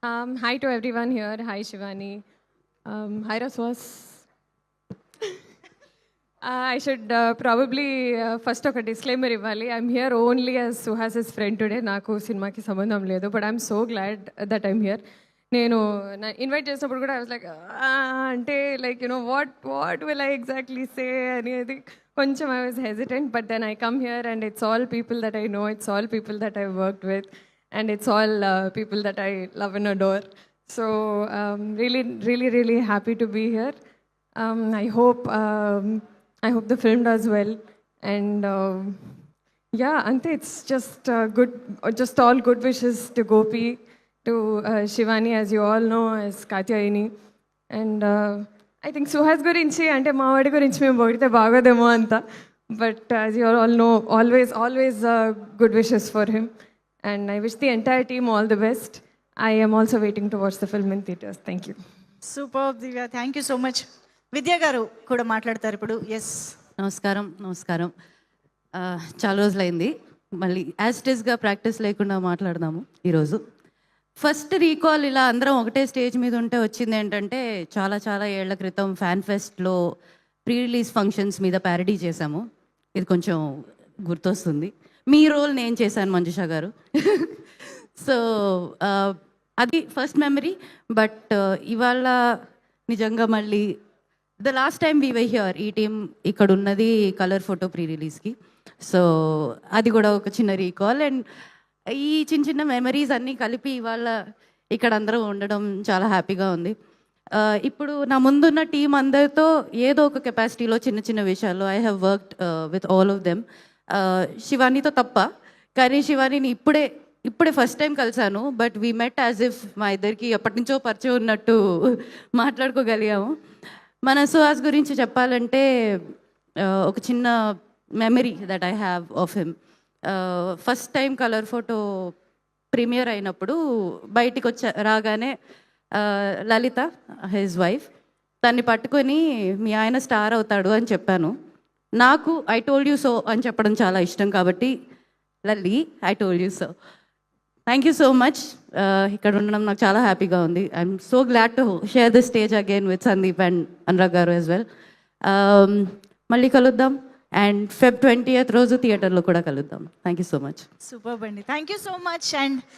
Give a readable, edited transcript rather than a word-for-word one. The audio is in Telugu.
Hi to everyone here. Hi, Shivani. Hi, Raswas. I should probably first ఒక disclaimer ఇవ్వాలి. I'm here only as Suhas's friend today. నాకు సినిమాకి సంబంధం లేదు, but I'm so glad that I'm here. నేను ఇన్వైట్ చేసినప్పుడు కూడా ఐ వాజ్ లైక్ అంటే like what will I exactly say అనేది కొంచెం I was hesitant, but then I come here and it's all people that I know, it's all people that I worked with, and it's all people that I love and adore. So really happy to be here. I hope the film does well, and yeah, Ante, it's just good, just all good wishes to Gopi, to Shivani, as you all know, as Katyayini, and I think Suhas gurinchi ante maavadi gurinchi మేము పొగిడితే బాగోదేమో అంత, but as you all know, always good wishes for him. And I wish the entire team all the best. I am also waiting to watch the film in theaters. Thank you. Super Divya, thank you so much. Vidya గారు కూడా మాట్లాడతారు ఇప్పుడు. ఎస్, నమస్కారం. చాలా రోజులైంది, మళ్ళీ యాస్టిస్గా ప్రాక్టీస్ లేకుండా మాట్లాడదాము ఈరోజు. ఫస్ట్ రీకాల్ ఇలా అందరం ఒకటే స్టేజ్ మీద ఉంటే వచ్చింది ఏంటంటే, చాలా ఏళ్ల క్రితం ఫ్యాన్ ఫెస్ట్లో ప్రీ రిలీజ్ ఫంక్షన్స్ మీద ప్యారడీ చేశాము. ఇది కొంచెం గుర్తొస్తుంది. మీ రోల్ నేను చేశాను మంజుషా గారు. సో అది ఫస్ట్ మెమరీ. బట్ ఇవాళ నిజంగా మళ్ళీ the last time V Y here, ఈ టీం ఇక్కడ ఉన్నది కలర్ ఫోటో ప్రీ రిలీజ్కి. సో అది కూడా ఒక చిన్న రీకాల్. అండ్ ఈ చిన్న మెమరీస్ అన్నీ కలిపి ఇవాళ ఇక్కడ అందరూ ఉండడం చాలా హ్యాపీగా ఉంది. ఇప్పుడు నా ముందున్న టీం అందరితో ఏదో ఒక కెపాసిటీలో చిన్న విషయాల్లో I have worked with all of them. శివానీతో తప్ప, కానీ శివానీని ఇప్పుడే ఫస్ట్ టైం కలిసాను. But we met as if మా ఇద్దరికి ఎప్పటి నుంచో పరిచయం ఉన్నట్టు మాట్లాడుకోగలిగాము. మన సుహాస్ గురించి చెప్పాలంటే ఒక చిన్న memory that I have of him. First time colour photo premiere అయినప్పుడు బయటికి రాగానే లలిత, హిజ్ వైఫ్, తన్ని పట్టుకొని మీ ఆయన స్టార్ అవుతాడు అని చెప్పాను. నాకు ఐ టోల్డ్ యూ సో అని చెప్పడం చాలా ఇష్టం, కాబట్టి Lalli, I told you so. Thank you so much. ఇక్కడ ఉండడం నాకు చాలా హ్యాపీగా ఉంది. I'm so glad to share this stage again with Sandeep and Anurag గారు యాజ్ వెల్. మళ్ళీ కలుద్దాం, అండ్ Feb 20th రోజు థియేటర్లో కూడా కలుద్దాం. Thank you so much. Super అండి, thank you so much. And